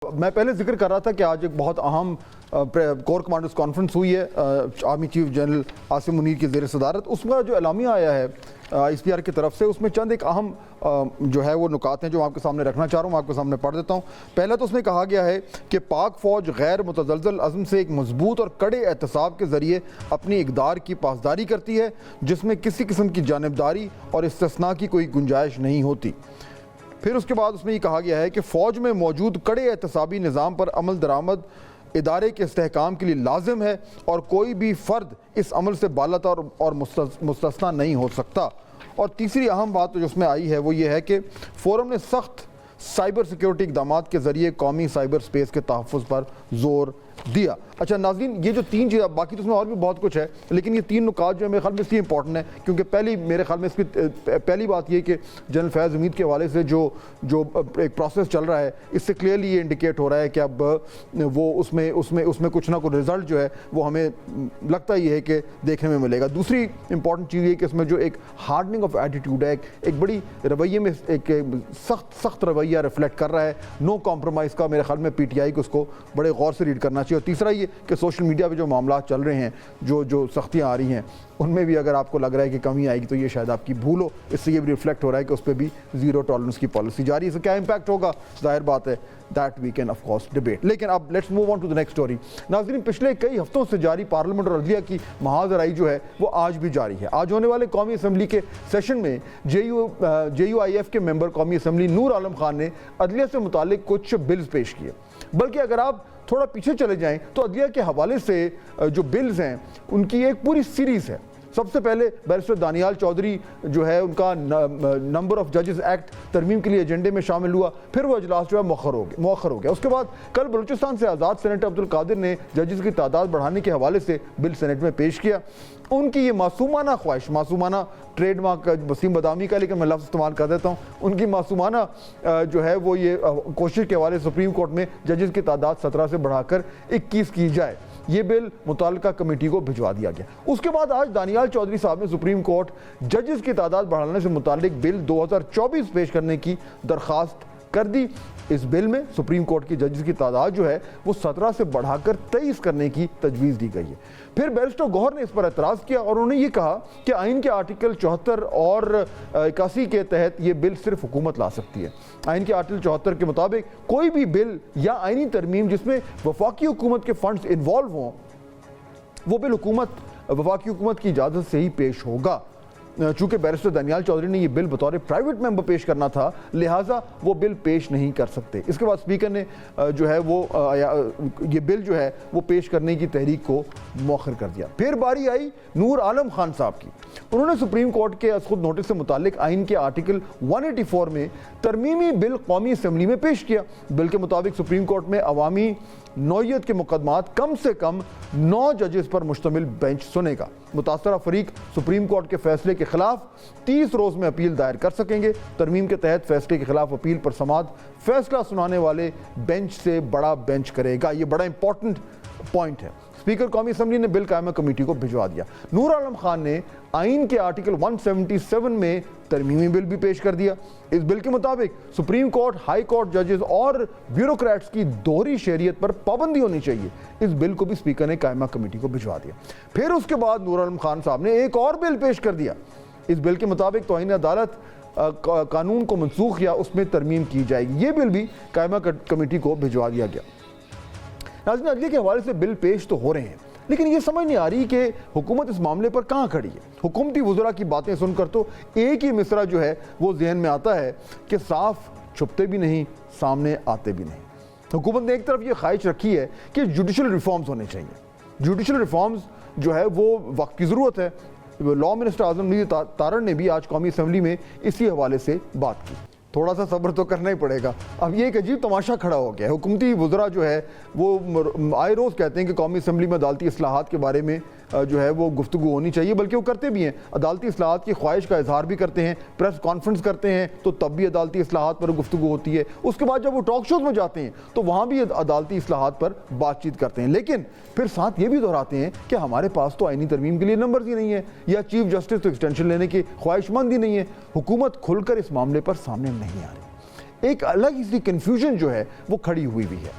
میں پہلے ذکر کر رہا تھا کہ آج ایک بہت اہم کور کمانڈرز کانفرنس ہوئی ہے army chief general Asim Munir کی زیر صدارت. اس کا جو اعلامیہ آیا ہے اس پی آر کی طرف سے، اس میں چند ایک اہم جو ہے وہ نکات ہیں جو آپ کے سامنے رکھنا چاہ رہا ہوں، آپ کے سامنے پڑھ دیتا ہوں. پہلا تو اس میں کہا گیا ہے کہ پاک فوج غیر متزلزل عزم سے ایک مضبوط اور کڑے احتساب کے ذریعے اپنی اقدار کی پاسداری کرتی ہے، جس میں کسی قسم کی جانبداری اور استثناء کی کوئی گنجائش نہیں ہوتی. پھر اس کے بعد اس میں یہ کہا گیا ہے کہ فوج میں موجود کڑے احتسابی نظام پر عمل درآمد ادارے کے استحکام کے لیے لازم ہے اور کوئی بھی فرد اس عمل سے بالاتر اور مستثنیٰ نہیں ہو سکتا. اور تیسری اہم بات جو اس میں آئی ہے وہ یہ ہے کہ فورم نے سخت سائبر سیکیورٹی اقدامات کے ذریعے قومی سائبر سپیس کے تحفظ پر زور دیا. اچھا ناظرین، یہ جو تین چیزیں، باقی تو اس میں اور بھی بہت کچھ ہے، لیکن یہ تین نکات جو ہے میرے خیال میں اس لیے امپورٹنٹ ہے کیونکہ میرے خیال میں اس کی پہلی بات یہ کہ جنرل فیض حمید کے حوالے سے جو ایک پروسیس چل رہا ہے، اس سے کلیئرلی یہ انڈیکیٹ ہو رہا ہے کہ اب وہ اس میں کچھ نہ کچھ رزلٹ جو ہے وہ ہمیں لگتا ہی ہے کہ دیکھنے میں ملے گا. دوسری امپورٹنٹ چیز یہ کہ اس میں جو ایک ہارڈننگ آف ایٹیٹیوڈ ہے، ایک بڑی رویے میں ایک سخت رویہ ریفلیکٹ کر رہا ہے، نو کمپرومائز کا. میرے خیال میں پی ٹی آئی کو اس کو بڑے غور سے ریڈ کرنا چاہیے. اور تیسرا یہ کہ سوشل میڈیا پہ جو معاملات چل رہے ہیں، جو سختیاں آ رہی ہیں، ان میں بھی اگر آپ کو لگ رہا ہے کہ کمی آئے گی تو یہ شاید آپ کی بھول ہو. اس سے یہ بھی ریفلیکٹ ہو رہا ہے کہ اس پہ بھی زیرو ٹالرنس کی پالیسی جاری ہے. اس سے کیا امپیکٹ ہوگا ظاہر بات ہے that we can of course debate. لیکن اب let's move on to the next story. ناظرین، پچھلے کئی ہفتوں سے جاری پارلیمنٹ اور عدلیہ کی محاذ آرائی جو ہے وہ آج بھی جاری ہے. آج ہونے والے قومی اسمبلی کے سیشن میں جے یو آئی ایف کے ممبر قومی اسمبلی نور عالم خان نے عدلیہ سے متعلق کچھ بلز پیش کیے. بلکہ اگر آپ تھوڑا پیچھے چلے جائیں تو عدلیہ کے حوالے سے جو بلز ہیں ان کی ایک پوری سیریز ہے. سب سے پہلے بیرسٹر دانیال چودھری جو ہے ان کا نمبر آف ججز ایکٹ ترمیم کے لیے ایجنڈے میں شامل ہوا، پھر وہ اجلاس جو ہے مؤخر ہو گیا. اس کے بعد کل بلوچستان سے آزاد سینیٹر عبدالقادر نے ججز کی تعداد بڑھانے کے حوالے سے بل سینٹ میں پیش کیا. ان کی یہ معصومانہ خواہش، معصومانہ ٹریڈ مارک وسیم بدامی کا لیکن میں لفظ استعمال کر دیتا ہوں، ان کی معصومانہ جو ہے وہ یہ کوشش کے حوالے سپریم کورٹ میں ججز کی تعداد 17 سے بڑھا کر 21 کی جائے. یہ بل متعلقہ کمیٹی کو بھجوا دیا گیا. اس کے بعد آج دانیال چودھری صاحب نے سپریم کورٹ ججز کی تعداد بڑھانے سے متعلق بل 2024 پیش کرنے کی درخواست کر دی. اس بل میں سپریم کورٹ کی ججز کی تعداد جو ہے وہ 17 سے بڑھا کر 23 کرنے کی تجویز دی گئی ہے. پھر بیرسٹر گوہر نے اس پر اعتراض کیا اور انہوں نے یہ کہا کہ آئین کے آرٹیکل 74 اور 81 کے تحت یہ بل صرف حکومت لا سکتی ہے. آئین کے آرٹیکل 74 کے مطابق کوئی بھی بل یا آئینی ترمیم جس میں وفاقی حکومت کے فنڈز انوالو ہوں، وہ بل وفاقی حکومت کی اجازت سے ہی پیش ہوگا. چونکہ بیرسٹر دانیال چودھری نے یہ بل بطور پرائیویٹ ممبر پیش کرنا تھا، لہٰذا وہ بل پیش نہیں کر سکتے. اس کے بعد اسپیکر نے جو ہے وہ یہ بل جو ہے وہ پیش کرنے کی تحریک کو مؤخر کر دیا. پھر باری آئی نور عالم خان صاحب کی. انہوں نے سپریم کورٹ کے از خود نوٹس سے متعلق آئین کے آرٹیکل 184 میں ترمیمی بل قومی اسمبلی میں پیش کیا. بل کے مطابق سپریم کورٹ میں عوامی نوعیت کے مقدمات کم سے کم 9 ججز پر مشتمل بینچ سنے گا. متاثرہ فریق سپریم کورٹ کے فیصلے کے خلاف 30 روز میں اپیل دائر کر سکیں گے. ترمیم کے تحت فیصلے کے خلاف اپیل پر سماعت فیصلہ سنانے والے بینچ سے بڑا بینچ کرے گا. یہ بڑا امپورٹنٹ پوائنٹ ہے. اسپیکر قومی اسمبلی نے بل قائمہ کمیٹی کو بھجوا دیا. نور عالم خان نے آئین کے آرٹیکل 177 میں ترمیمی بل بھی پیش کر دیا. اس بل کے مطابق سپریم کورٹ، ہائی کورٹ ججز اور بیوروکریٹس کی دوہری شہریت پر پابندی ہونی چاہیے. اس بل کو بھی اسپیکر نے قائمہ کمیٹی کو بھجوا دیا. پھر اس کے بعد نور عالم خان صاحب نے ایک اور بل پیش کر دیا. اس بل کے مطابق توہین عدالت قانون کو منسوخ یا اس میں ترمیم کی جائے گی. یہ بل بھی قائمہ کمیٹی کو بھجوا دیا گیا. ناظرین، عدلیہ کے حوالے سے بل پیش تو ہو رہے ہیں لیکن یہ سمجھ نہیں آ رہی کہ حکومت اس معاملے پر کہاں کھڑی ہے. حکومتی وزراء کی باتیں سن کر تو ایک ہی مصرع جو ہے وہ ذہن میں آتا ہے کہ صاف چھپتے بھی نہیں، سامنے آتے بھی نہیں. حکومت نے ایک طرف یہ خواہش رکھی ہے کہ جوڈیشل ریفارمز ہونے چاہیے. جوڈیشل ریفارمز جو ہے وہ وقت کی ضرورت ہے. لا منسٹر اعظم نذیر تارڑ نے بھی آج قومی اسمبلی میں اسی حوالے سے بات کی. تھوڑا سا صبر تو کرنا ہی پڑے گا. اب یہ ایک عجیب تماشا کھڑا ہو گیا ہے. حکومتی وزراء جو ہے وہ آئے روز کہتے ہیں کہ قومی اسمبلی میں عدالتی اصلاحات کے بارے میں جو ہے وہ گفتگو ہونی چاہیے، بلکہ وہ کرتے بھی ہیں. عدالتی اصلاحات کی خواہش کا اظہار بھی کرتے ہیں، پریس کانفرنس کرتے ہیں تو تب بھی عدالتی اصلاحات پر گفتگو ہوتی ہے. اس کے بعد جب وہ ٹاک شوز میں جاتے ہیں تو وہاں بھی عدالتی اصلاحات پر بات چیت کرتے ہیں. لیکن پھر ساتھ یہ بھی دہراتے ہیں کہ ہمارے پاس تو آئینی ترمیم کے لیے نمبرز ہی نہیں ہے، یا چیف جسٹس تو ایکسٹینشن لینے کی خواہش مند ہی نہیں ہے. حکومت کھل کر اس معاملے پر سامنے نہیں آ رہی. ایک الگ ہی سی کنفیوژن جو ہے وہ کھڑی ہوئی بھی ہے.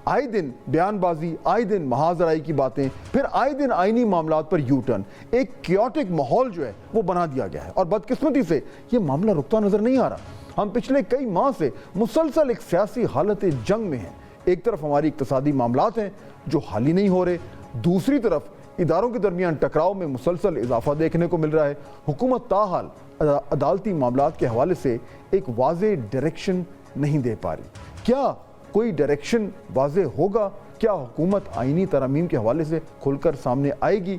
آئے دن بیان بازی، آئے دن محاذ آرائی کی باتیں، پھر آئے دن آئینی معاملات پر یو ٹرن. ایک کیوٹک ماحول جو ہے وہ بنا دیا گیا ہے اور بدقسمتی سے یہ معاملہ رکتا نظر نہیں آ رہا. ہم پچھلے کئی ماہ سے مسلسل ایک سیاسی حالت جنگ میں ہیں. ایک طرف ہماری اقتصادی معاملات ہیں جو حل ہی نہیں ہو رہے، دوسری طرف اداروں کے درمیان ٹکراؤ میں مسلسل اضافہ دیکھنے کو مل رہا ہے. حکومت تاحال عدالتی معاملات کے حوالے سے ایک واضح ڈائریکشن نہیں دے پا رہی. کیا کوئی ڈائریکشن واضح ہوگا؟ کیا حکومت آئینی ترامیم کے حوالے سے کھل کر سامنے آئے گی؟